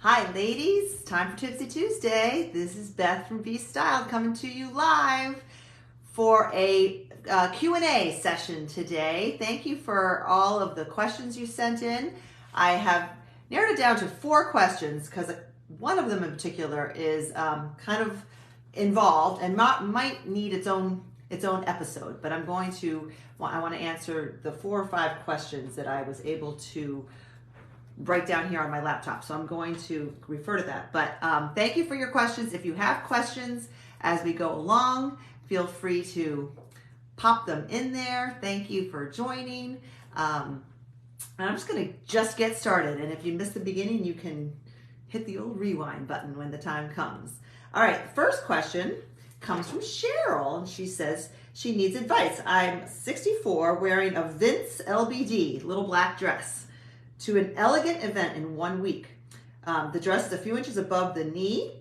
Hi ladies, time for Tipsy Tuesday. This is Beth from Be Styled coming to you live for a Q&A session today. Thank you for all of the questions you sent in. I have narrowed it down to 4 questions because one of them in particular is kind of involved and might need its own episode, but I want to answer the 4 or 5 questions that I was able to write down here on my laptop. So I'm going to refer to that. But thank you for your questions. If you have questions as we go along, feel free to pop them in there. Thank you for joining. And I'm just going to get started. And if you missed the beginning, you can hit the old rewind button when the time comes. All right, first question comes from Cheryl, and she says she needs advice. I'm 64, wearing a Vince LBD little black dress to an elegant event in 1 week. The dress is a few inches above the knee.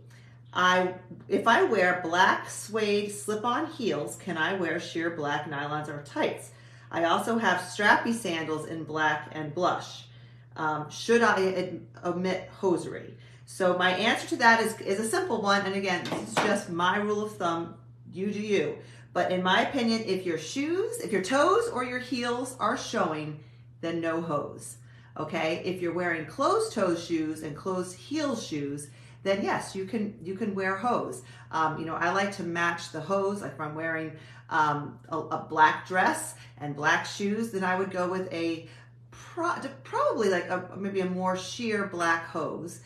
If I wear black suede slip-on heels, can I wear sheer black nylons or tights? I also have strappy sandals in black and blush. Should I omit hosiery? So my answer to that is a simple one. And again, this is just my rule of thumb. You do you. But in my opinion, if your toes or your heels are showing, then no hose. Okay, if you're wearing closed-toe shoes and closed-heel shoes, then yes, you can wear hose. I like to match the hose. Like if I'm wearing a black dress and black shoes, then I would go with probably like maybe a more sheer black hose.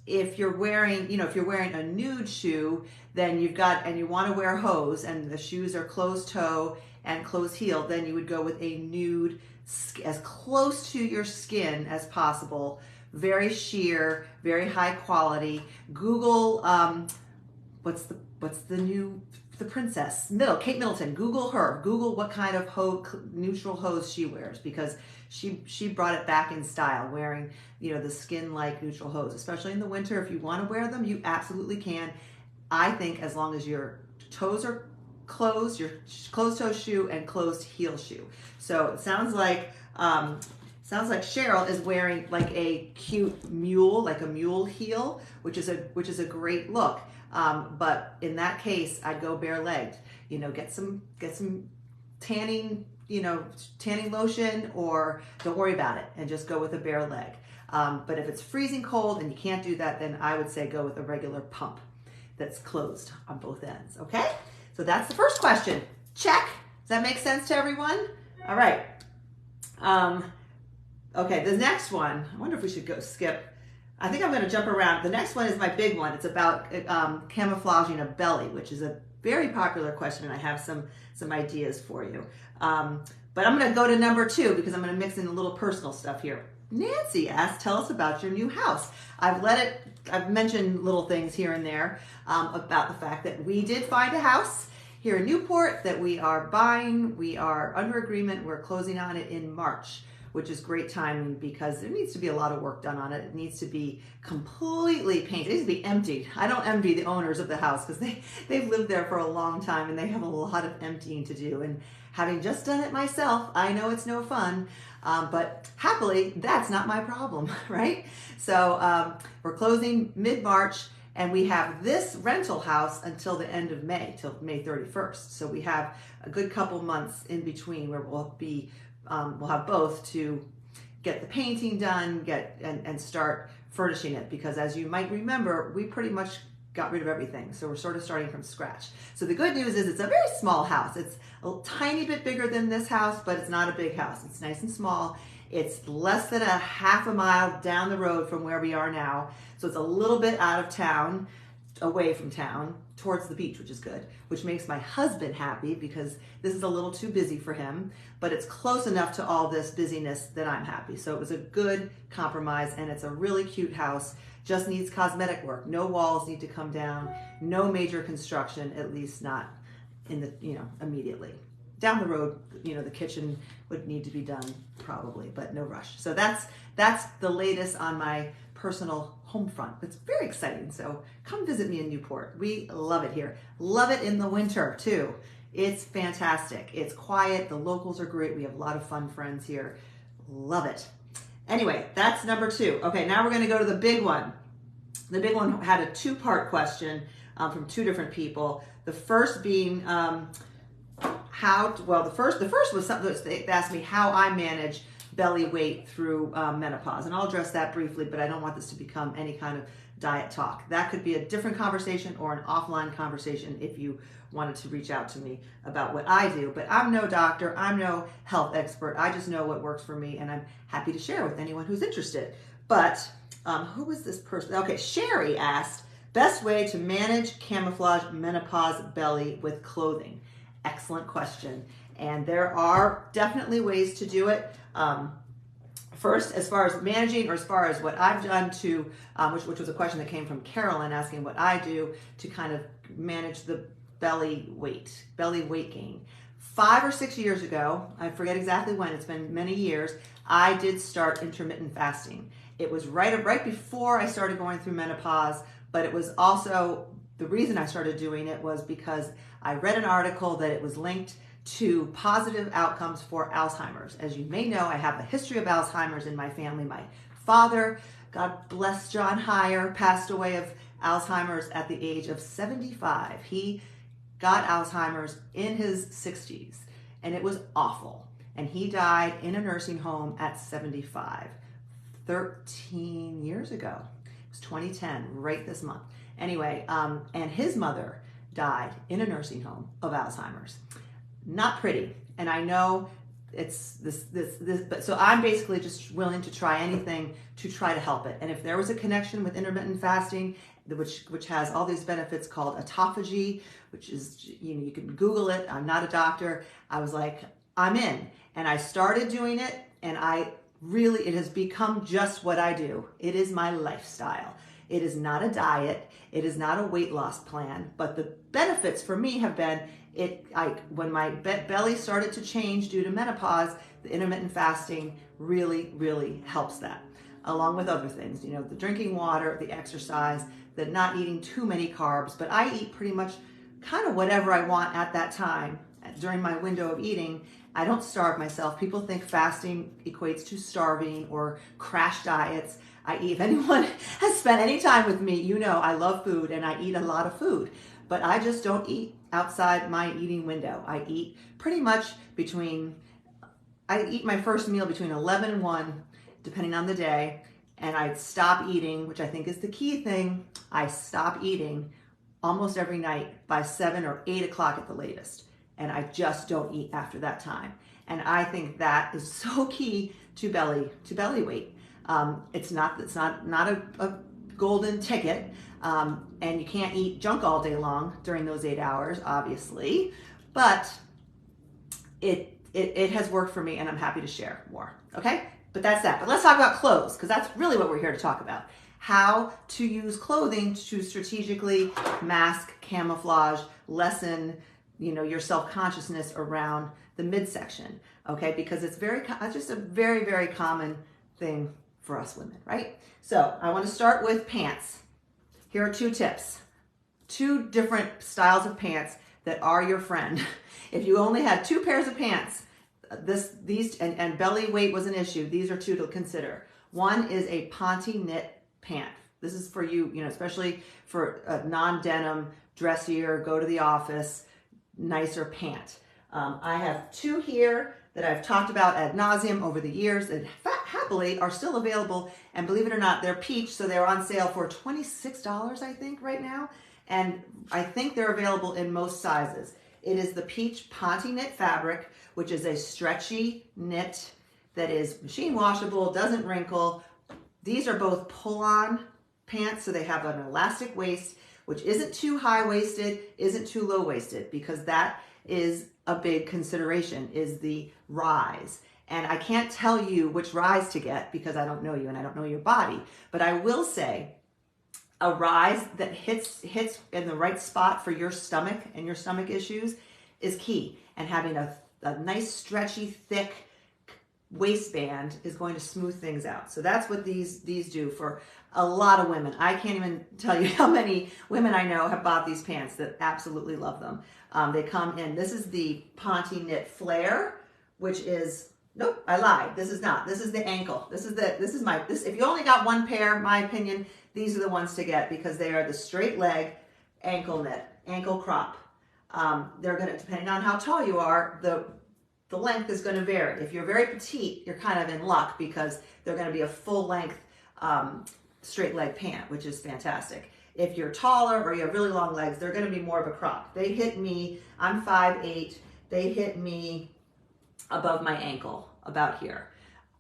If you're wearing a nude shoe, then you want to wear hose, and the shoes are closed toe and closed heel, then you would go with a nude, as close to your skin as possible, very sheer, very high quality. Google what's the princess Kate Middleton. Google her. Google what kind of neutral hose she wears, because she brought it back in style, wearing the skin-like neutral hose. Especially in the winter, if you want to wear them, you absolutely can. I think as long as your toes are closed, your closed-toe shoe and closed heel shoe. So it sounds like Cheryl is wearing like a cute mule, like a mule heel, which is a great look. But in that case, I'd go bare-legged. Get some tanning lotion, or don't worry about it and just go with a bare leg. But if it's freezing cold and you can't do that, then I would say go with a regular pump that's closed on both ends. Okay? So that's the first question. Check. Does that make sense to everyone? All right. Okay, the next one, I wonder if we should skip. I think I'm going to jump around. The next one is my big one. It's about camouflaging a belly, which is a very popular question, and I have some ideas for you. But I'm going to go to number 2 because I'm going to mix in a little personal stuff here. Nancy asked, tell us about your new house. I've mentioned little things here and there about the fact that we did find a house here in Newport that we are buying. We are under agreement. We're closing on it in March, which is great timing because there needs to be a lot of work done on it. It needs to be completely painted. It needs to be emptied. I don't envy the owners of the house because they've lived there for a long time and they have a lot of emptying to do. And having just done it myself, I know it's no fun, but happily, that's not my problem, right? So we're closing mid-March, and we have this rental house until the end of May, till May 31st. So we have a good couple months in between where we'll have both to get the painting done, and start furnishing it. Because as you might remember, we pretty much got rid of everything. So we're sort of starting from scratch. So the good news is it's a very small house. It's a tiny bit bigger than this house, but it's not a big house. It's nice and small. It's less than a half a mile down the road from where we are now. So it's a little bit out of town, away from town, towards the beach, which is good, which makes my husband happy because this is a little too busy for him, but it's close enough to all this busyness that I'm happy. So it was a good compromise, and it's a really cute house. Just needs cosmetic work. No walls need to come down. No major construction, at least not in the, immediately. Down the road, the kitchen would need to be done probably, but no rush. So that's the latest on my personal home front. It's very exciting. So come visit me in Newport. We love it here. Love it in the winter too. It's fantastic. It's quiet. The locals are great. We have a lot of fun friends here. Love it. Anyway, that's number 2. Okay, now we're going to go to the big one. The big one had a 2-part question from 2 different people. The first being the first was something that they asked me how I manage belly weight through menopause, and I'll address that briefly, but I don't want this to become any kind of diet talk. That could be a different conversation or an offline conversation if you wanted to reach out to me about what I do. But I'm no doctor, I'm no health expert. I just know what works for me, and I'm happy to share with anyone who's interested. But who was this person? Okay, Sherry asked, best way to manage camouflage menopause belly with clothing. Excellent question. And there are definitely ways to do it. First, as far as managing, or as far as what I've done to, which was a question that came from Carolyn asking what I do to kind of manage the belly weight gain. 5 or 6 years ago, I forget exactly when, it's been many years, I did start intermittent fasting. It was right before I started going through menopause, but it was also, the reason I started doing it was because I read an article that it was linked to positive outcomes for Alzheimer's. As you may know, I have a history of Alzheimer's in my family. My father, God bless John Heyer, passed away of Alzheimer's at the age of 75. He got Alzheimer's in his 60s, and it was awful. And he died in a nursing home at 75, 13 years ago. It was 2010, right this month. Anyway, and his mother died in a nursing home of Alzheimer's. Not pretty, and I know it's this, but so I'm basically just willing to try anything to try to help it. And if there was a connection with intermittent fasting, which has all these benefits called autophagy, which is, you can Google it. I'm not a doctor. I was like, I'm in, and I started doing it, and it has become just what I do. It is my lifestyle. It is not a diet. It is not a weight loss plan, but the benefits for me have been when my belly started to change due to menopause, the intermittent fasting really, really helps that, along with other things, the drinking water, the exercise, the not eating too many carbs. But I eat pretty much kind of whatever I want at that time during my window of eating. I don't starve myself. People think fasting equates to starving or crash diets. If anyone has spent any time with me, I love food and I eat a lot of food, but I just don't eat outside my eating window. I eat pretty much I eat my first meal between 11 and 1, depending on the day, and I stop eating, which I think is the key thing. I stop eating almost every night by 7 or 8 o'clock at the latest, and I just don't eat after that time. And I think that is so key to belly weight. It's not a golden ticket, and you can't eat junk all day long during those 8 hours, obviously, but it has worked for me, and I'm happy to share more. Okay, but that's that. But let's talk about clothes, because that's really what we're here to talk about. How to use clothing to strategically mask, camouflage, lessen, your self-consciousness around the midsection. Okay, because it's just a very, very common thing for us women, right? So I want to start with pants. Here are 2 tips. 2 different styles of pants that are your friend. If you only had 2 pairs of pants, and belly weight was an issue, these are 2 to consider. One is a Ponte knit pant. This is for you, especially for a non-denim, dressier, go to the office, nicer pant. I have 2 here that I've talked about ad nauseum over the years that happily are still available, and believe it or not, they're peach, so they're on sale for $26, I think, right now, and I think they're available in most sizes. It is the peach Ponte knit fabric, which is a stretchy knit that is machine washable, doesn't wrinkle. These are both pull-on pants, so they have an elastic waist, which isn't too high-waisted, isn't too low-waisted, because that is a big consideration, is the rise. And I can't tell you which rise to get because I don't know you and I don't know your body, but I will say a rise that hits in the right spot for your stomach and your stomach issues is key. And having a nice, stretchy, thick waistband is going to smooth things out. So that's what these do for a lot of women. I can't even tell you how many women I know have bought these pants that absolutely love them. They come in, this is the Ponte knit flare, which is Nope, I lied. This is not. This is the ankle. This is my, if you only got one pair, my opinion, these are the ones to get because they are the straight leg ankle knit, ankle crop. They're going to, depending on how tall you are, the length is going to vary. If you're very petite, you're kind of in luck because they're going to be a full length straight leg pant, which is fantastic. If you're taller or you have really long legs, they're going to be more of a crop. They hit me, I'm 5'8", they hit me above my ankle, about here.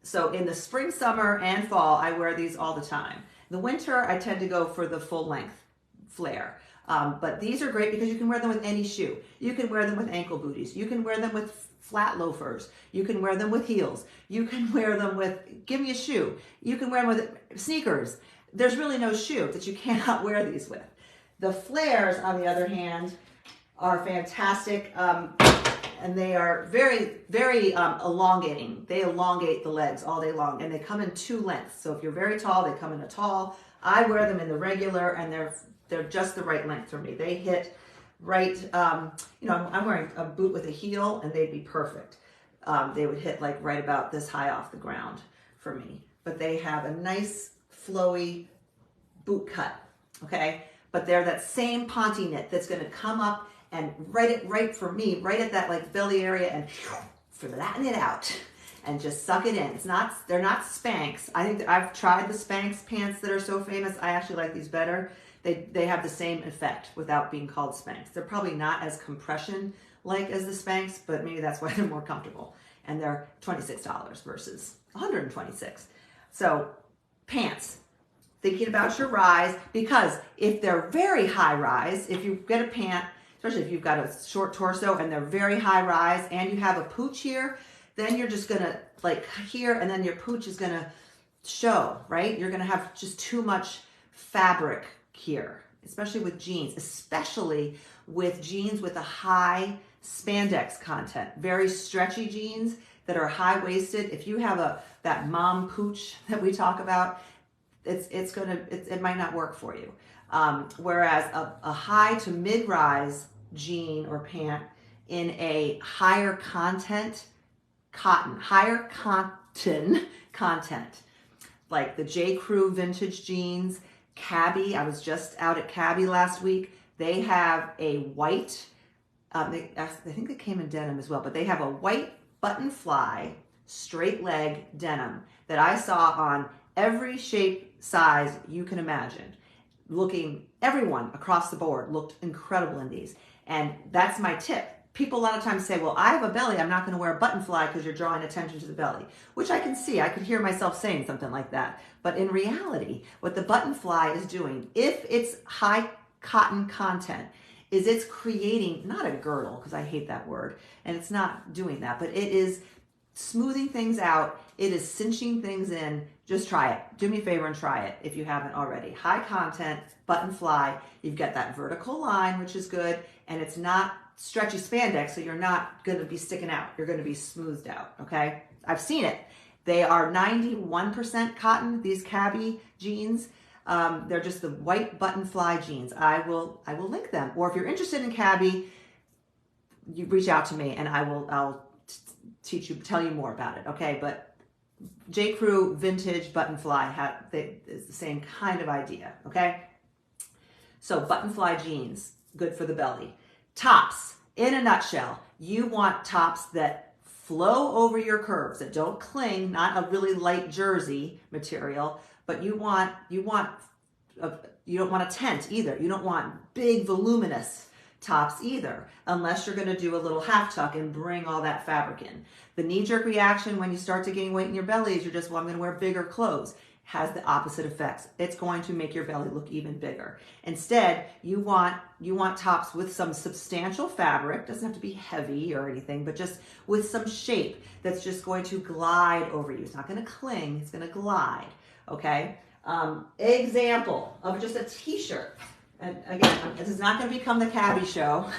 So in the spring, summer, and fall, I wear these all the time. The winter, I tend to go for the full length flare. But these are great because you can wear them with any shoe. You can wear them with ankle booties. You can wear them with flat loafers. You can wear them with heels. You can wear them with, give me a shoe. You can wear them with sneakers. There's really no shoe that you cannot wear these with. The flares, on the other hand, are fantastic. And they are very, very elongating. They elongate the legs all day long, and they come in 2 lengths. So if you're very tall, they come in a tall. I wear them in the regular, and they're just the right length for me. They hit right, you know, I'm wearing a boot with a heel, and they'd be perfect. They would hit like right about this high off the ground for me. But they have a nice, flowy boot cut, okay? But they're that same ponte knit that's gonna come up and right for me, right at that like belly area, and flatten it out and just suck it in. It's not, they're not Spanx. I think that I've tried the Spanx pants that are so famous. I actually like these better. They have the same effect without being called Spanx. They're probably not as compression like as the Spanx, but maybe that's why they're more comfortable. And they're $26 versus $126. So pants, thinking about your rise, because if they're very high rise, if you get a pant, especially if you've got a short torso and they're very high rise and you have a pooch here, then you're just gonna like here, and then your pooch is gonna show, right? You're gonna have just too much fabric here, especially with jeans, especially with jeans with a high spandex content, very stretchy jeans that are high-waisted. If you have that mom pooch that we talk about, it might not work for you. Whereas a high to mid-rise jean or pant in a higher content content, like the J. Crew vintage jeans, Cabi. I was just out at Cabi last week. They have a white, I think it came in denim as well, but they have a white button fly straight leg denim that I saw on every shape, size you can imagine. Everyone across the board looked incredible in these. And that's my tip. People a lot of times say, well, I have a belly, I'm not gonna wear a button fly because you're drawing attention to the belly, which I can see. I could hear myself saying something like that. But in reality, what the button fly is doing, if it's high cotton content, is it's creating, not a girdle, because I hate that word, and it's not doing that, but it is smoothing things out. It is cinching things in. Just try it. Do me a favor and try it if you haven't already. High content, button fly. You've got that vertical line, which is good, and it's not stretchy spandex, so you're not going to be sticking out. You're going to be smoothed out, okay? I've seen it. They are 91% cotton, these Cabi jeans. They're just the white button fly jeans. I will link them. Or if you're interested in Cabi, you reach out to me and I'll tell you more about it, okay? But J. Crew vintage button fly is the same kind of idea, okay? So button fly jeans, good for the belly. Tops, in a nutshell, you want tops that flow over your curves, that don't cling, not a really light jersey material, but you don't want a tent either. You don't want big voluminous tops either, unless you're going to do a little half tuck and bring all that fabric in. The knee-jerk reaction when you start to gain weight in your belly is you're just, well, I'm going to wear bigger clothes. Has the opposite effects. It's going to make your belly look even bigger. Instead, you want tops with some substantial fabric. Doesn't have to be heavy or anything, but just with some shape that's just going to glide over you. It's not going to cling. It's going to glide. Okay. Example of just a t-shirt. And again, this is not going to become the Cabbie show,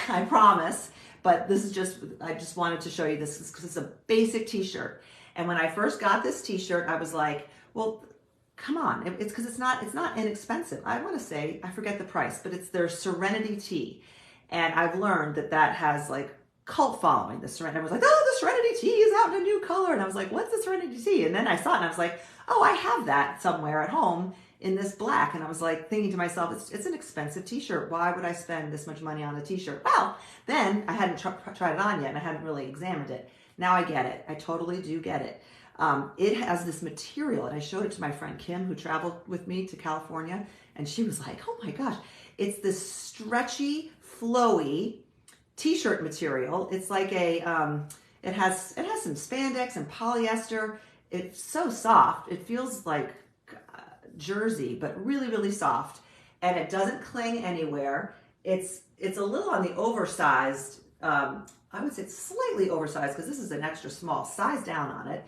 I promise. But this is I just wanted to show you this because it's a basic t-shirt. And when I first got this t-shirt, I was like, well, come on. It's because it's not inexpensive. I want to say, I forget the price, but it's their Serenity tee. And I've learned that has like cult following, the Serenity. I was like, oh, the Serenity tea is out in a new color. And I was like, what's the Serenity tea? And then I saw it and I was like, oh, I have that somewhere at home in this black. And I was like thinking to myself, it's an expensive t-shirt. Why would I spend this much money on a t-shirt? Well, then I hadn't tried it on yet and I hadn't really examined it. Now I get it. I totally do get it. It has this material, and I showed it to my friend Kim, who traveled with me to California, and she was like, oh my gosh, it's this stretchy, flowy t-shirt material. It's like a, it has some spandex and polyester. It's so soft. It feels like jersey, but really, really soft, and it doesn't cling anywhere. It's a little on the oversized, I would say it's slightly oversized because this is an extra small, size down on it.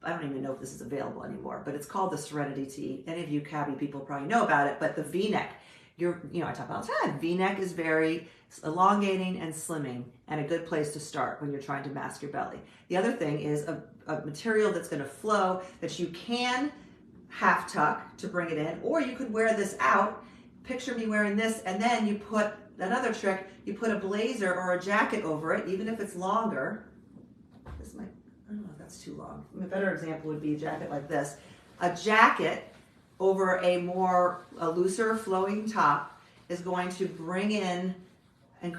I don't even know if this is available anymore, but it's called the Serenity Tee. Any of you Cabbie people probably know about it, but the V-neck, I talk about all the time. V-neck is very elongating and slimming and a good place to start when you're trying to mask your belly. The other thing is a material that's going to flow, that you can half tuck to bring it in, or you could wear this out. Picture me wearing this, and then you put, another trick, you put a blazer or a jacket over it, even if it's longer. This might, I don't know if that's too long. A better example would be a jacket like this. A jacket over a looser flowing top is going to bring in and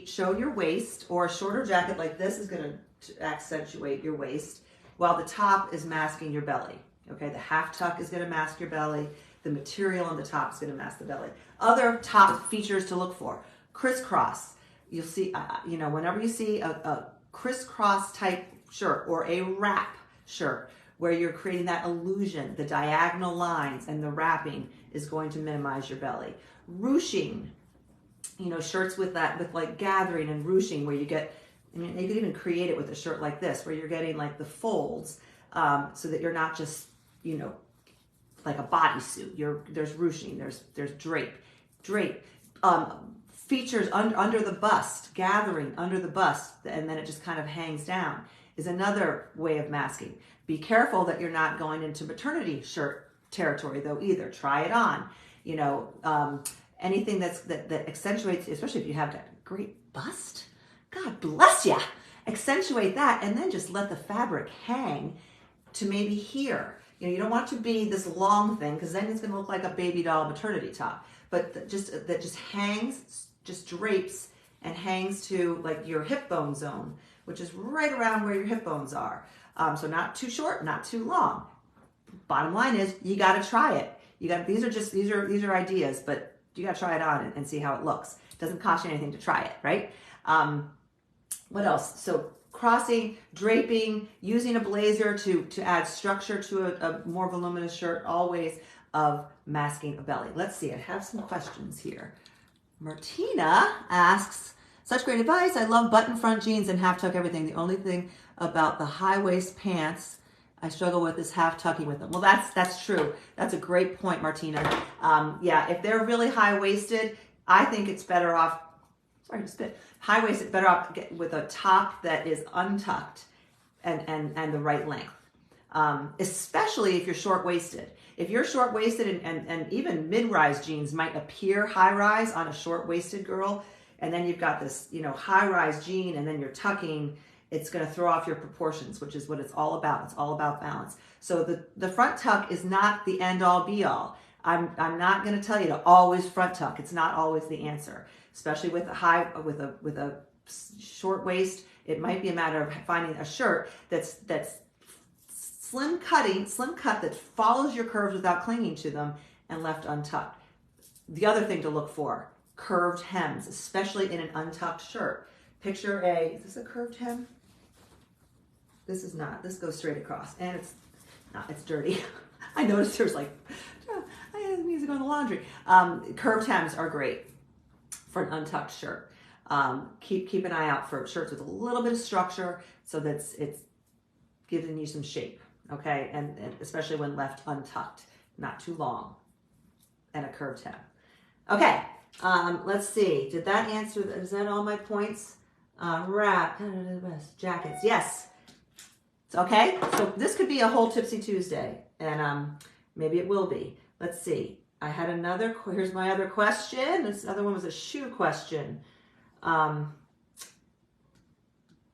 show your waist, or a shorter jacket like this is going to accentuate your waist, while the top is masking your belly. Okay, the half tuck is going to mask your belly. The material on the top is going to mask the belly. Other top features to look for: crisscross. You'll see, whenever you see a crisscross type shirt or a wrap shirt where you're creating that illusion, the diagonal lines and the wrapping is going to minimize your belly. Ruching, shirts with like gathering and ruching, where you get, you could even create it with a shirt like this, where you're getting like the folds, so that you're not just, like a bodysuit. There's ruching, there's drape, features under the bust, gathering under the bust, and then it just kind of hangs down, is another way of masking. Be careful that you're not going into maternity shirt territory though either. Try it on. Anything that accentuates, especially if you have that great bust, God bless ya, accentuate that, and then just let the fabric hang to maybe here. You don't want it to be this long thing, because then it's going to look like a baby doll maternity top. But that just hangs, just drapes and hangs to like your hip bone zone, which is right around where your hip bones are. So not too short, not too long. Bottom line is, you got to try it. These are ideas, but you got to try it on and see how it looks. It doesn't cost you anything to try it, right? What else? So crossing, draping, using a blazer to add structure to a more voluminous shirt, all ways of masking a belly. Let's see, I have some questions here. Martina asks, such great advice. I love button front jeans and half tuck everything. The only thing about the high waist pants I struggle with is half tucking with them. Well, that's true. That's a great point, Martina. Yeah, if they're really high waisted, I think it's better off, sorry to spit, high waisted, better off with a top that is untucked and the right length. Especially if you're short waisted. If you're short waisted and even mid-rise jeans might appear high rise on a short waisted girl, and then you've got this, high rise jean, and then you're tucking, it's going to throw off your proportions, which is what it's all about. It's all about balance. So the front tuck is not the end all be all. I'm not going to tell you to always front tuck. It's not always the answer, especially with a short waist. It might be a matter of finding a shirt that's slim cut that follows your curves without clinging to them and left untucked. The other thing to look for, curved hems, especially in an untucked shirt. Picture is this a curved hem? This is not. This goes straight across, and it's not. It's dirty. I noticed there's like, I had music on the laundry. Curved hems are great for an untucked shirt. Keep an eye out for shirts with a little bit of structure, so that it's giving you some shape. Okay, and especially when left untucked, not too long, and a curved hem. Okay, let's see. Did that answer? Is that all my points? Wrap, jackets. Yes. Okay, so this could be a whole Tipsy Tuesday, and maybe it will be. Let's see. I had another. Here's my other question. This other one was a shoe question.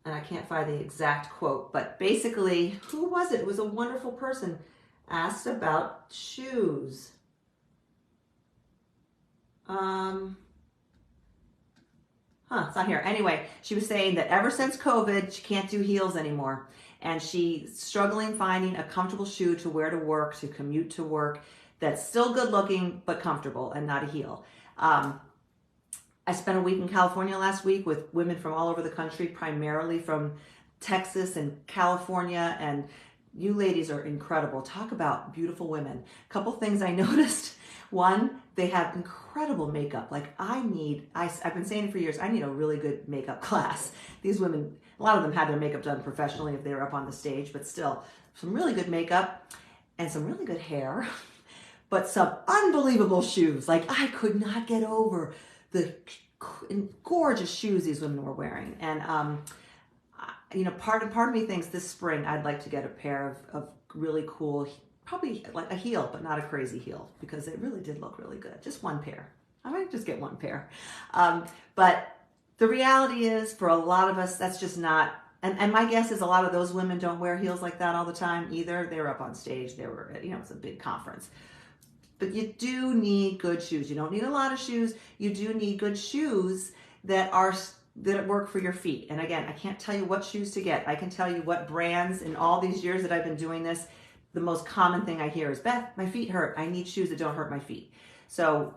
and I can't find the exact quote, but basically, who was it? It was a wonderful person asked about shoes. It's not here. Anyway, she was saying that ever since COVID, she can't do heels anymore. And she's struggling finding a comfortable shoe to wear to work, to commute to work, that's still good looking, but comfortable and not a heel. I spent a week in California last week with women from all over the country, primarily from Texas and California, and you ladies are incredible. Talk about beautiful women. A couple things I noticed. One, they have incredible makeup. Like I've been saying it for years, I need a really good makeup class. These women, a lot of them had their makeup done professionally if they were up on the stage, but still, some really good makeup and some really good hair, but some unbelievable shoes. Like I could not get over the gorgeous shoes these women were wearing. And, part of me thinks this spring I'd like to get a pair of really cool, probably like a heel, but not a crazy heel, because it really did look really good. Just one pair. I might just get one pair. But the reality is, for a lot of us, that's just not, and my guess is a lot of those women don't wear heels like that all the time either. They were up on stage. They were, it's a big conference. But you do need good shoes. You don't need a lot of shoes. You do need good shoes that work for your feet. And again, I can't tell you what shoes to get. I can tell you what brands. In all these years that I've been doing this, the most common thing I hear is, Beth, my feet hurt. I need shoes that don't hurt my feet. So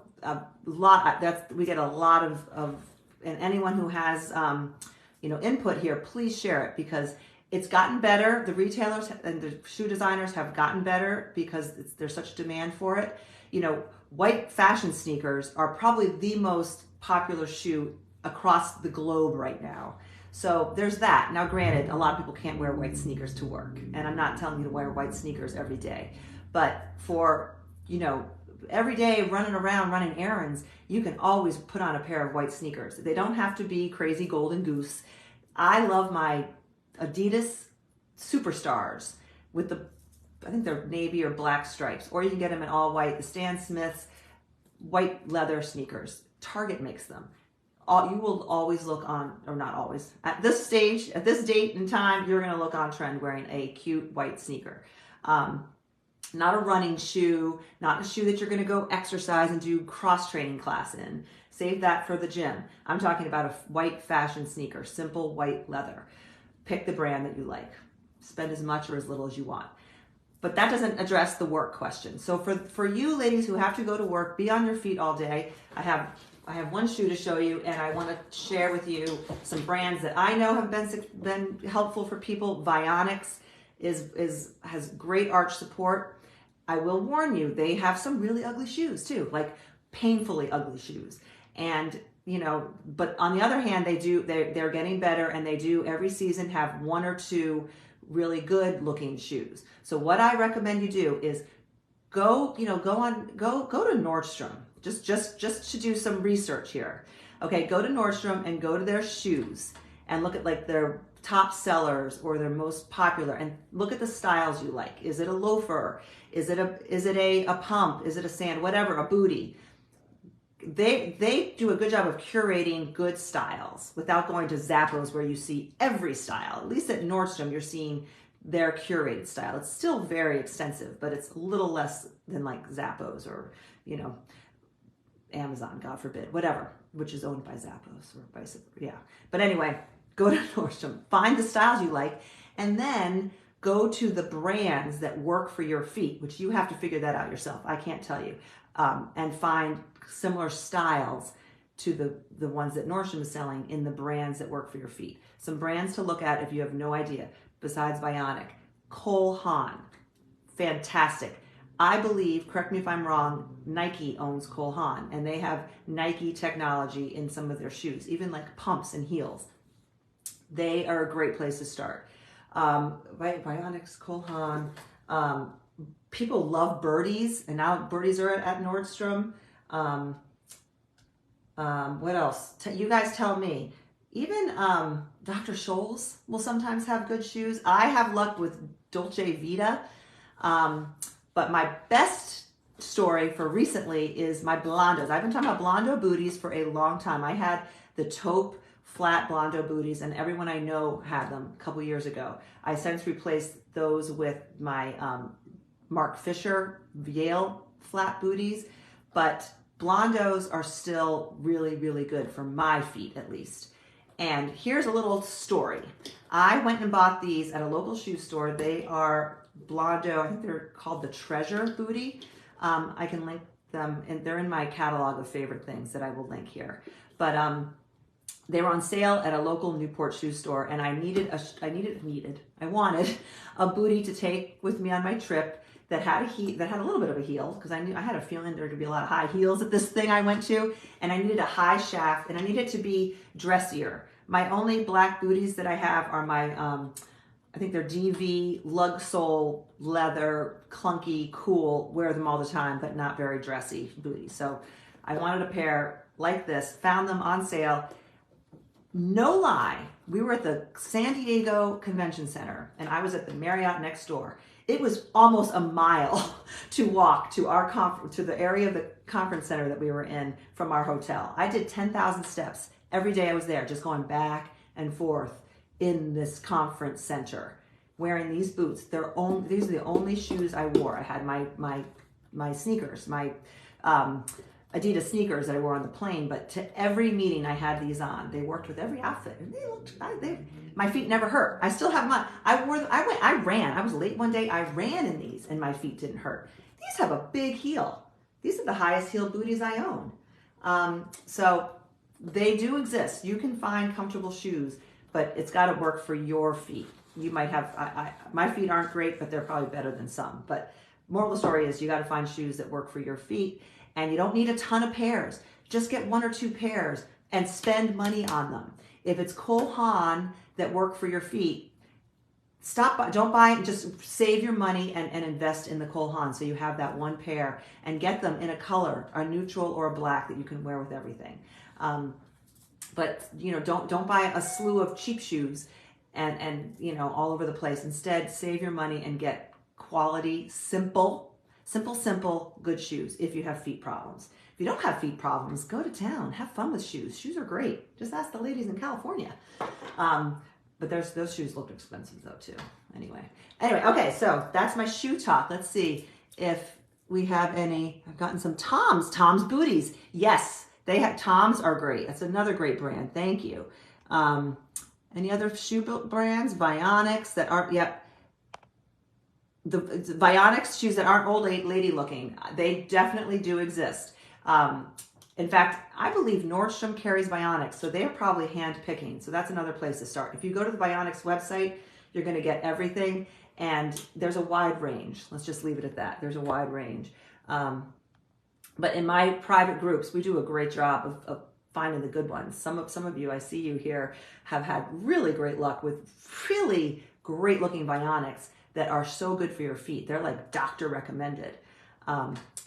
we get a lot of and anyone who has input here, please share it, because it's gotten better. The retailers and the shoe designers have gotten better because there's such demand for it. White fashion sneakers are probably the most popular shoe across the globe right now. So there's that. Now, granted, a lot of people can't wear white sneakers to work, and I'm not telling you to wear white sneakers every day, but for, every day running around, running errands, you can always put on a pair of white sneakers. They don't have to be crazy golden goose. I love my Adidas Superstars with I think they're navy or black stripes, or you can get them in all white, the Stan Smith's white leather sneakers. Target makes them. You will always look on, or not always, at this stage, at this date and time, you're going to look on trend wearing a cute white sneaker. Not a running shoe, not a shoe that you're going to go exercise and do cross-training class in. Save that for the gym. I'm talking about a white fashion sneaker, simple white leather. Pick the brand that you like. Spend as much or as little as you want. But that doesn't address the work question. So for you ladies who have to go to work, be on your feet all day, I have one shoe to show you, and I want to share with you some brands that I know have been helpful for people. Vionics has great arch support. I will warn you, they have some really ugly shoes too, like painfully ugly shoes. And but on the other hand, they're getting better, and they do every season have one or two really good looking shoes. So what I recommend you do is go to Nordstrom. Just to do some research here. Okay, go to Nordstrom and go to their shoes and look at like their top sellers or their most popular, and look at the styles you like. Is it a loafer? Is it a pump? Is it a sand? Whatever, a booty. They do a good job of curating good styles without going to Zappos where you see every style. At least at Nordstrom, you're seeing their curated style. It's still very extensive, but it's a little less than like Zappos or Amazon, God forbid, whatever, which is owned by Zappos or vice versa. Yeah. But anyway, go to Nordstrom, find the styles you like, and then go to the brands that work for your feet, which you have to figure that out yourself. I can't tell you. And find similar styles to the ones that Nordstrom is selling in the brands that work for your feet. Some brands to look at if you have no idea, besides Vionic. Cole Haan, fantastic. I believe, correct me if I'm wrong, Nike owns Cole Haan, and they have Nike technology in some of their shoes, even like pumps and heels. They are a great place to start. Vionics, Cole Haan. People love birdies, and now birdies are at Nordstrom. What else? You guys tell me. Even Dr. Scholl's will sometimes have good shoes. I have luck with Dolce Vita. But my best story for recently is my Blondos. I've been talking about Blondo booties for a long time. I had the taupe flat Blondo booties, and everyone I know had them a couple years ago. I since replaced those with my Mark Fisher Yale flat booties, but Blondos are still really, really good for my feet at least. And here's a little story. I went and bought these at a local shoe store. They are Blondo, I think they're called the Treasure Booty. I can link them, and they're in my catalog of favorite things that I will link here. But they were on sale at a local Newport shoe store, and I wanted a booty to take with me on my trip that had a little bit of a heel, because I had a feeling there could be a lot of high heels at this thing I went to, and I needed a high shaft, and I needed it to be dressier. My only black booties that I have are my, I think they're DV lug sole leather, clunky, cool, wear them all the time, but not very dressy booties. So I wanted a pair like this, found them on sale. No lie, we were at the San Diego Convention Center, and I was at the Marriott next door. It was almost a mile to walk to to the area of the conference center that we were in from our hotel. I did 10,000 steps every day I was there, just going back and forth in this conference center, wearing these boots. These are the only shoes I wore. I had my sneakers, my Adidas sneakers that I wore on the plane, but to every meeting I had these on. They worked with every outfit, and my feet never hurt. I still have I ran. I was late one day. I ran in these, and my feet didn't hurt. These have a big heel. These are the highest heel booties I own. So they do exist. You can find comfortable shoes, but it's got to work for your feet. You might have, my feet aren't great, but they're probably better than some. But moral of the story is you got to find shoes that work for your feet, and you don't need a ton of pairs. Just get 1 or 2 pairs and spend money on them. If it's Cole Haan that work for your feet, don't buy it, just save your money and invest in the Cole Haan so you have that one pair, and get them in a color, a neutral or a black that you can wear with everything. But don't buy a slew of cheap shoes and all over the place. Instead, save your money and get quality, simple good shoes if you have feet problems. If you don't have feet problems, go to town, have fun with shoes. Shoes are great. Just ask the ladies in California. But those shoes look expensive though too. Anyway, okay, so that's my shoe talk. Let's see if we have any. I've gotten some Tom's booties. Yes, they have. Tom's are great. That's another great brand. Thank you. Any other shoe brands? Vionics that aren't yet. The Vionics shoes that aren't old lady looking, they definitely do exist. In fact, I believe Nordstrom carries Vionics, so they're probably hand picking. So that's another place to start. If you go to the Vionics website, you're going to get everything, and there's a wide range. Let's just leave it at that. There's a wide range. But in my private groups, we do a great job of finding the good ones. Some of you, I see you here, have had really great luck with really great looking Vionics that are so good for your feet. They're like doctor recommended.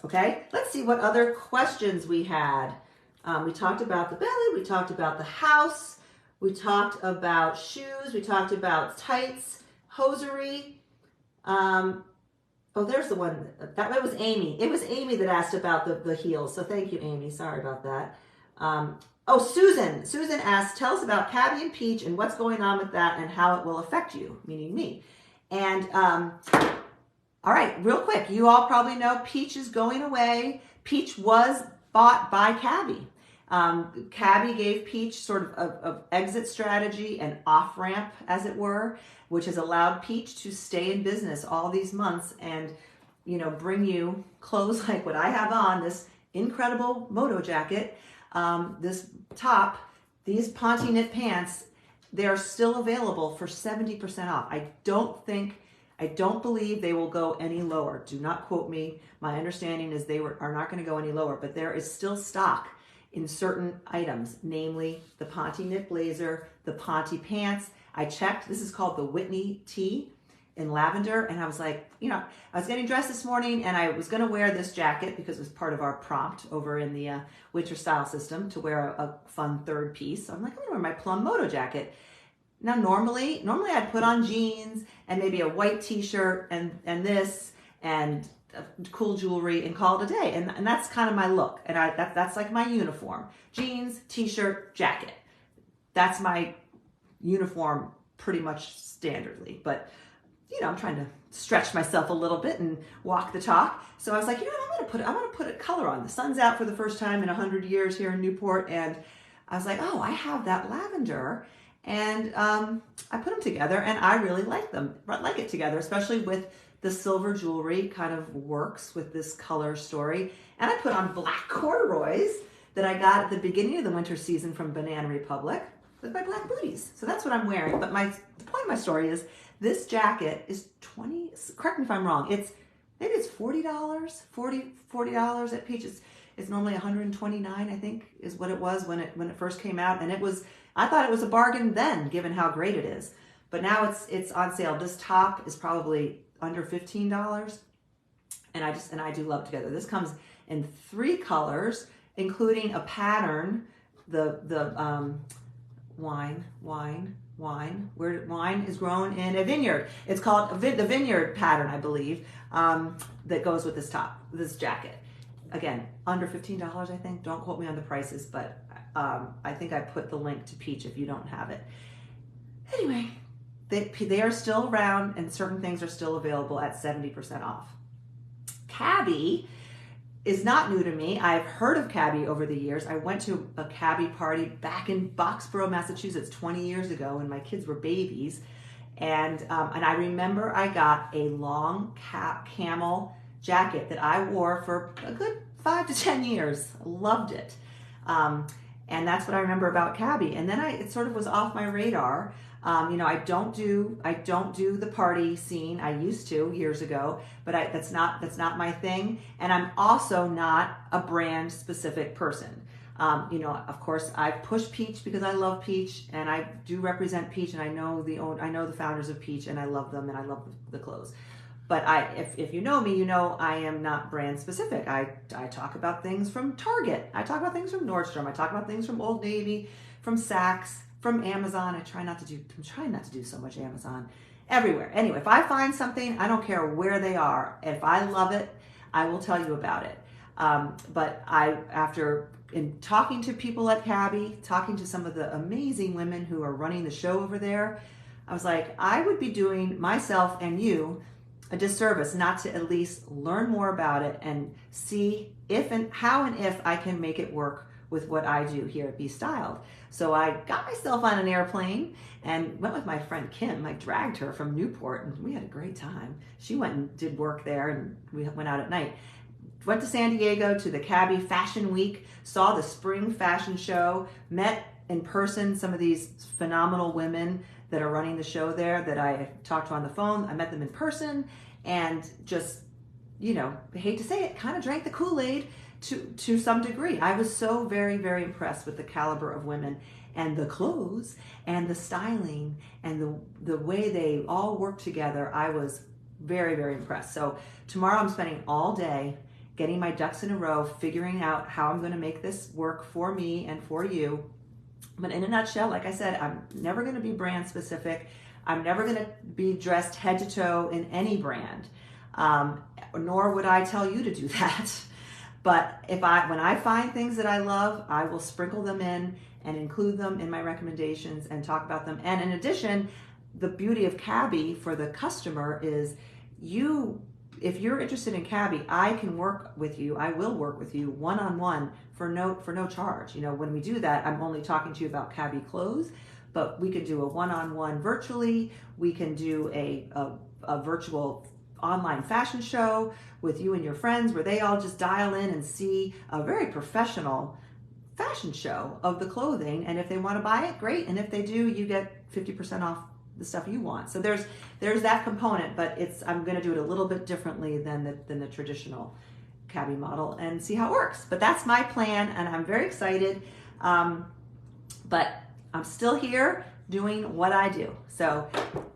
Okay, let's see what other questions we had. We talked about the belly, we talked about the house, we talked about shoes, we talked about tights, hosiery. Oh, there's the one, that was Amy. It was Amy that asked about the heels, so thank you, Amy. Sorry about that. Oh, Susan. Susan asked, tell us about Cabbie and Peach and what's going on with that and how it will affect you, meaning me. And all right, real quick, you all probably know Peach is going away. Peach was bought by Cabbie. Cabbie gave Peach sort of exit strategy and off-ramp, as it were, which has allowed Peach to stay in business all these months and, bring you clothes like what I have on, this incredible moto jacket, this top, these Ponte knit pants. They're still available for 70% off. I don't believe they will go any lower. Do not quote me. My understanding is are not going to go any lower, but there is still stock in certain items, namely the Ponte knit blazer, the Ponte pants. I checked. This is called the Whitney tee in lavender, and I was like, I was getting dressed this morning, and I was going to wear this jacket because it was part of our prompt over in the winter style system to wear a fun third piece. So I'm like, I'm going to wear my plum moto jacket. Now, normally I'd put on jeans and maybe a white t-shirt and this and cool jewelry and call it a day. And that's kind of my look. And that's like my uniform. Jeans, t-shirt, jacket. that's my uniform pretty much standardly. But I'm trying to stretch myself a little bit and walk the talk. So I was like, I want to put a color on. The sun's out for the first time in 100 years here in Newport, and I was like, oh, I have that lavender, and I put them together, and I really like it together, especially with the silver jewelry. Kind of works with this color story. And I put on black corduroys that I got at the beginning of the winter season from Banana Republic with my black booties. So that's what I'm wearing. But the point of my story is this jacket is correct me if I'm wrong, maybe it's $40, $40 at Peach. It's normally $129, I think, is what it was when it first came out. And I thought it was a bargain then, given how great it is. But now it's on sale. This top is probably under $15. And I do love it together. This comes in 3 colors, including a pattern, the wine, where wine is grown in a vineyard. It's called the vineyard pattern, I believe, that goes with this jacket. Again, under $15, I think. Don't quote me on the prices, but I think I put the link to Peach if you don't have it. Anyway, they are still around, and certain things are still available at 70% off. Cabi is not new to me. I've heard of Cabi over the years. I went to a Cabi party back in Boxborough, Massachusetts 20 years ago when my kids were babies. And I remember I got a long camel jacket that I wore for a good 5 to 10 years. Loved it. And that's what I remember about Cabi. And then it sort of was off my radar. I don't do the party scene. I used to years ago, but that's not my thing. And I'm also not a brand specific person. Of course I push Peach because I love Peach, and I do represent Peach, and I know the founders of Peach, and I love them, and I love the clothes. But if you know me, you know I am not brand specific. I talk about things from Target. I talk about things from Nordstrom. I talk about things from Old Navy, from Saks, from Amazon. I'm trying not to do so much Amazon. Everywhere. Anyway, if I find something, I don't care where they are. If I love it, I will tell you about it. But in talking to people at Cabi, talking to some of the amazing women who are running the show over there, I was like, I would be doing myself and you a disservice not to at least learn more about it and see how and if I can make it work with what I do here at Be Styled. So I got myself on an airplane and went with my friend Kim. I dragged her from Newport, and we had a great time. She went and did work there, and we went out at night. Went to San Diego to the Cabi Fashion Week, saw the spring fashion show, met in person some of these phenomenal women that are running the show there that I talked to on the phone. I met them in person, and just, I hate to say it, kind of drank the Kool-Aid to some degree. I was so very, very impressed with the caliber of women and the clothes and the styling and the way they all work together. I was very, very impressed. So tomorrow I'm spending all day getting my ducks in a row, figuring out how I'm going to make this work for me and for you. But in a nutshell, like I said, I'm never going to be brand specific. I'm never going to be dressed head to toe in any brand, nor would I tell you to do that. But when I find things that I love, I will sprinkle them in and include them in my recommendations and talk about them. And in addition, the beauty of Cabi for the customer is if you're interested in Cabi, I can work with you. I will work with you one-on-one for no charge. When we do that, I'm only talking to you about Cabi clothes, but we can do a one-on-one virtually. We can do a virtual online fashion show with you and your friends where they all just dial in and see a very professional fashion show of the clothing. And if they want to buy it, great. And if they do, you get 50% off the stuff you want. So there's that component, but I'm going to do it a little bit differently than the traditional Cabi model and see how it works. But that's my plan, and I'm very excited. But I'm still here doing what I do. So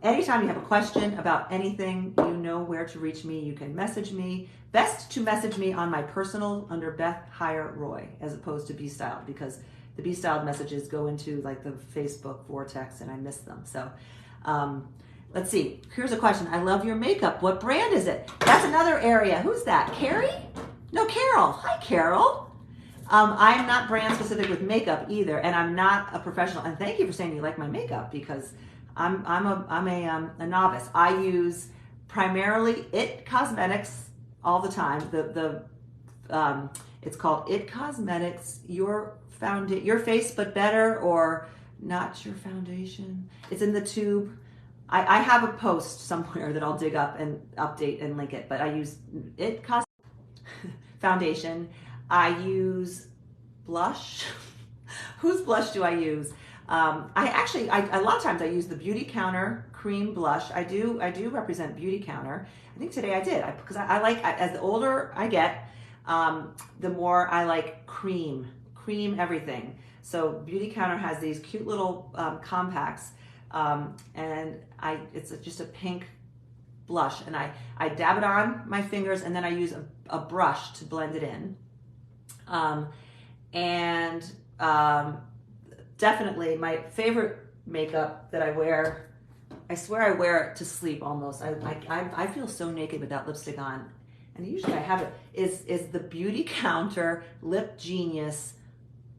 anytime you have a question about anything, you know where to reach me. You can message me. Best to message me on my personal under Beth Hire Roy as opposed to Be Styled, because the Be Styled messages go into like the Facebook vortex and I miss them. So let's see. Here's a question. I love your makeup. What brand is it? That's another area. Who's that? Carrie? No, Carol. Hi, Carol. I'm not brand specific with makeup either, and I'm not a professional. And thank you for saying you like my makeup, because I'm a novice. I use primarily It Cosmetics all the time. It's called It Cosmetics Your Face But Better, or Not Your Foundation. It's in the tube. I have a post somewhere that I'll dig up and update and link it, but I use It Cosmetics foundation. I use blush. Whose blush do I use? A lot of times I use the Beauty Counter cream blush. I do represent Beauty Counter. I think today I did, because I like, as the older I get, the more I like cream everything. So Beauty Counter has these cute little compacts, and it's just a pink blush, and I dab it on my fingers, and then I use a brush to blend it in. Definitely my favorite makeup that I wear, I swear I wear it to sleep almost. I feel so naked with that lipstick on, and usually I have it, is the Beauty Counter Lip Genius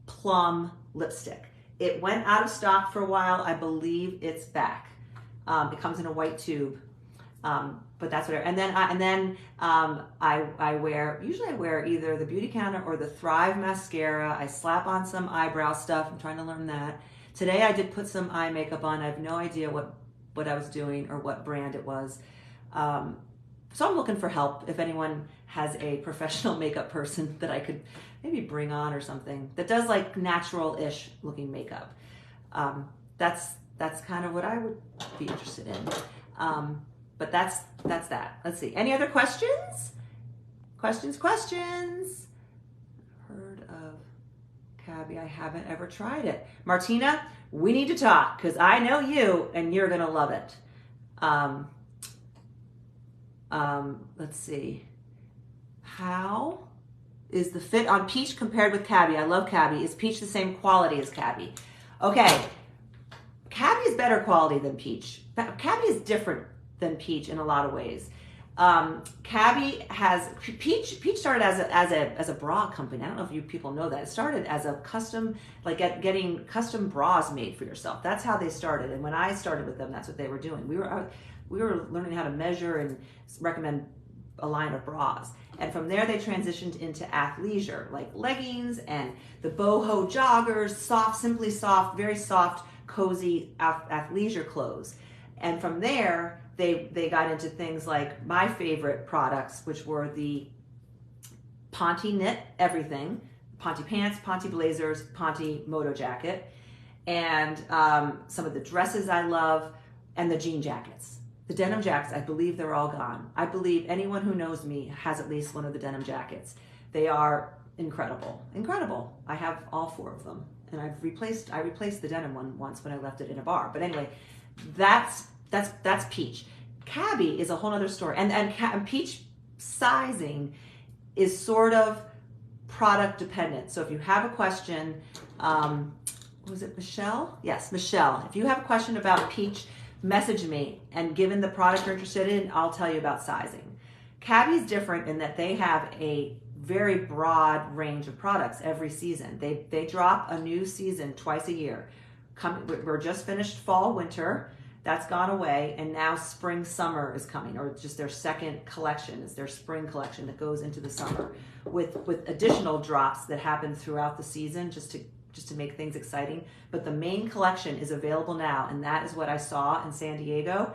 Plum lipstick. It went out of stock for a while. I believe it's back. It comes in a white tube. But that's what I wear, usually I wear either the Beauty Counter or the Thrive mascara. I slap on some eyebrow stuff. I'm trying to learn that. Today I did put some eye makeup on. I have no idea what I was doing or what brand it was. So I'm looking for help. If anyone has a professional makeup person that I could maybe bring on or something that does like natural-ish looking makeup. That's kind of what I would be interested in. But that's that. Let's see. Any other questions? Questions? Heard of Cabi? I haven't ever tried it. Martina, we need to talk, because I know you and you're gonna love it. Let's see. How is the fit on Peach compared with Cabi? I love Cabi. Is Peach the same quality as Cabi? Okay. Cabi is better quality than Peach. Cabi is different than Peach in a lot of ways. Cabi has Peach started as a bra company. I don't know if you people know that. It started as a custom, like getting custom bras made for yourself. That's how they started. And when I started with them, that's what they were doing. We were learning how to measure and recommend a line of bras. And from there they transitioned into athleisure, like leggings and the boho joggers, simply soft, very soft, cozy athleisure clothes. And from there, they got into things like my favorite products, which were the Ponte knit everything, Ponte pants, Ponte blazers, Ponte moto jacket, and some of the dresses I love, and the jean jackets. The denim jackets, I believe they're all gone. I believe anyone who knows me has at least one of the denim jackets. They are incredible, incredible. I have all 4 of them, and I replaced the denim one once when I left it in a bar. But anyway, that's Peach. Cabi is a whole other story, and Peach sizing is sort of product dependent. So if you have a question, was it Michelle? Yes, Michelle. If you have a question about Peach, message me, and given the product you're interested in, I'll tell you about sizing. Cabi is different in that they have a very broad range of products every season. They drop a new season twice a year. We're just finished fall, winter. That's gone away, and now spring, summer is coming, or just their second collection is their spring collection that goes into the summer with additional drops that happen throughout the season just to make things exciting. But the main collection is available now, and that is what I saw in San Diego,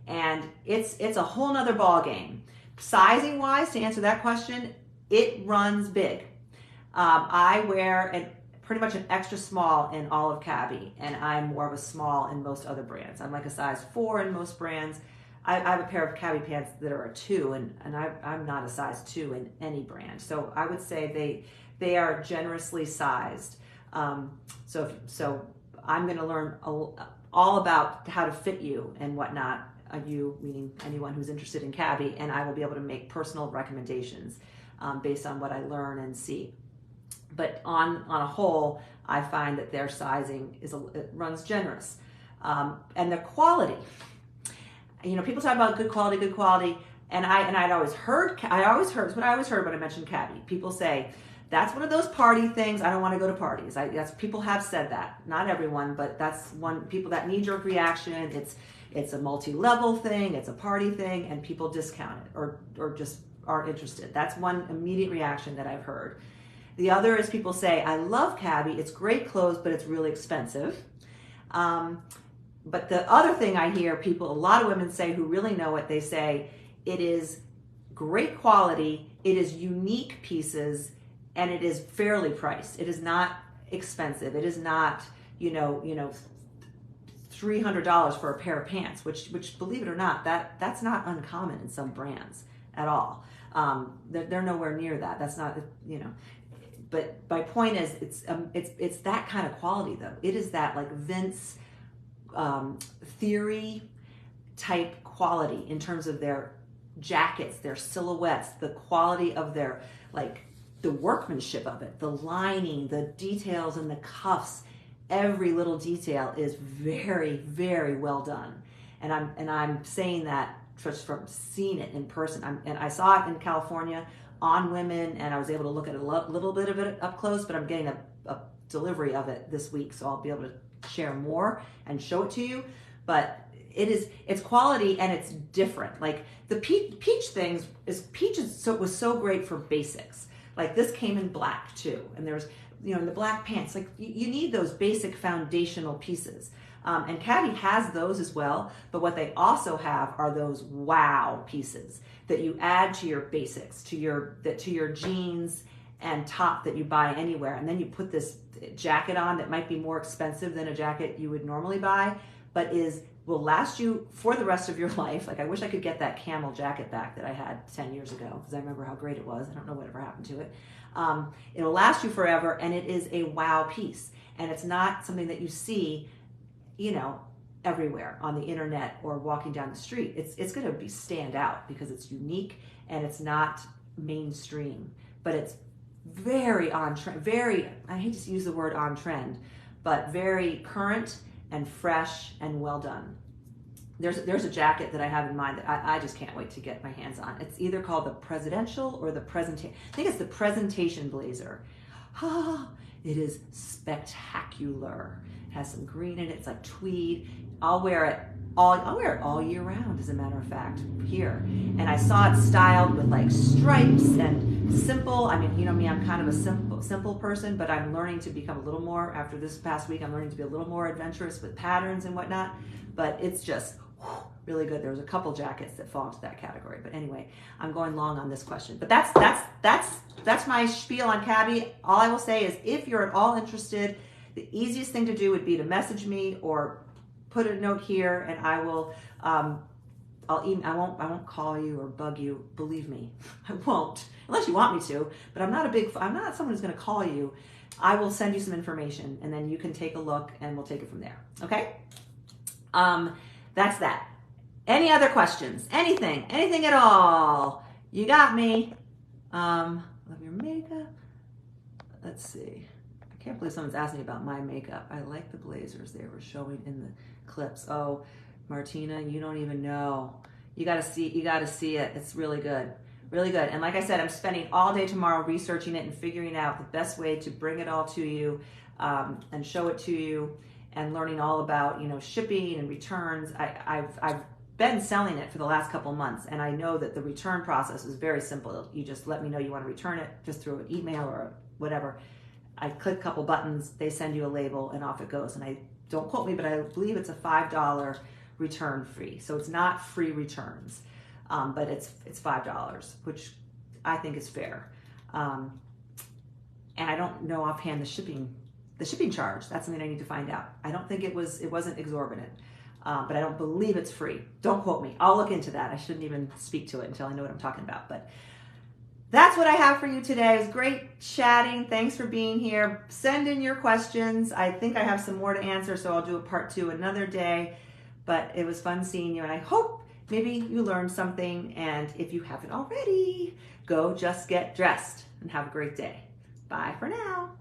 and it's a whole nother ball game. Sizing wise, to answer that question, it runs big. I wear pretty much an extra small in all of Cabi, and I'm more of a small in most other brands. I'm like a size 4 in most brands. I have a pair of Cabi pants that are a 2, and I'm not a size 2 in any brand. So I would say they are generously sized. So I'm going to learn all about how to fit you and whatnot. You meaning anyone who's interested in Cabi, and I will be able to make personal recommendations based on what I learn and see. But on a whole, I find that their sizing it runs generous, and the quality. You know, people talk about good quality, and I'd always heard. It's what I always heard when I mentioned Cabi. People say That's one of those party things. I don't want to go to parties. People have said that. Not everyone, but that's one people that knee-jerk reaction. It's a multi-level thing. It's a party thing, and people discount it or just aren't interested. That's one immediate reaction that I've heard. The other is people say, I love Cabi. It's great clothes, but it's really expensive. But the other thing I hear a lot of women say who really know it, they say it is great quality, it is unique pieces, and it is fairly priced. It is not expensive. It is not, $300 for a pair of pants, which believe it or not, that's not uncommon in some brands at all. They're nowhere near that. That's not, But my point is, it's that kind of quality though. It is that like Vince theory type quality in terms of their jackets, their silhouettes, the quality of their the workmanship of it, the lining, the details in the cuffs. Every little detail is very, very well done. And I'm saying that just from seeing it in person. And I saw it in California on women, and I was able to look at a little bit of it up close, but I'm getting a delivery of it this week, so I'll be able to share more and show it to you. But it's quality and it's different. Like the peach things was so great for basics. Like this came in black too, and there's in the black pants. Like you need those basic foundational pieces. And Cabi has those as well, but what they also have are those wow pieces that you add to your basics, to your jeans and top that you buy anywhere, and then you put this jacket on that might be more expensive than a jacket you would normally buy, but will last you for the rest of your life. Like I wish I could get that camel jacket back that I had 10 years ago, because I remember how great it was. I don't know whatever happened to it. It'll last you forever, and it is a wow piece, and it's not something that you see everywhere on the internet or walking down the street. It's going to stand out because it's unique and it's not mainstream, but it's very on trend, I hate to use the word on trend, but very current and fresh and well done. There's a jacket that I have in mind that I just can't wait to get my hands on. It's either called the presidential or the presentation. I think it's the presentation blazer. It is spectacular. It has some green in it. It's like tweed. I'll wear it all year round, as a matter of fact, here. And I saw it styled with like stripes and simple. I mean, you know me, I'm kind of a simple person, but I'm learning to become a little more, after this past week, I'm learning to be a little more adventurous with patterns and whatnot. But it's just really good. There was a couple jackets that fall into that category. But anyway, I'm going long on this question. But that's my spiel on Cabi. All I will say is, if you're at all interested, the easiest thing to do would be to message me or put a note here, and I will. I'll email. I won't call you or bug you. Believe me, I won't, unless you want me to. But I'm not someone who's going to call you. I will send you some information, and then you can take a look, and we'll take it from there. Okay. That's that. Any other questions? Anything at all? You got me. Love your makeup. Let's see. I can't believe someone's asking me about my makeup. I like the blazers they were showing in the clips. Oh, Martina, you don't even know. You gotta see it. It's really good. Really good. And like I said, I'm spending all day tomorrow researching it and figuring out the best way to bring it all to you and show it to you, and learning all about, shipping and returns. I've been selling it for the last couple months, and I know that the return process is very simple. You just let me know you want to return it, just through an email or whatever. I click a couple buttons, they send you a label, and off it goes. And don't quote me, but I believe it's a $5 return fee. So it's not free returns, but it's $5, which I think is fair. And I don't know offhand the shipping charge. That's something I need to find out. I don't think it wasn't exorbitant, but I don't believe it's free. Don't quote me. I'll look into that. I shouldn't even speak to it until I know what I'm talking about. But that's what I have for you today. It was great chatting. Thanks for being here. Send in your questions. I think I have some more to answer, so I'll do a part 2 another day. But it was fun seeing you, and I hope maybe you learned something. And if you haven't already, go just get dressed and have a great day. Bye for now.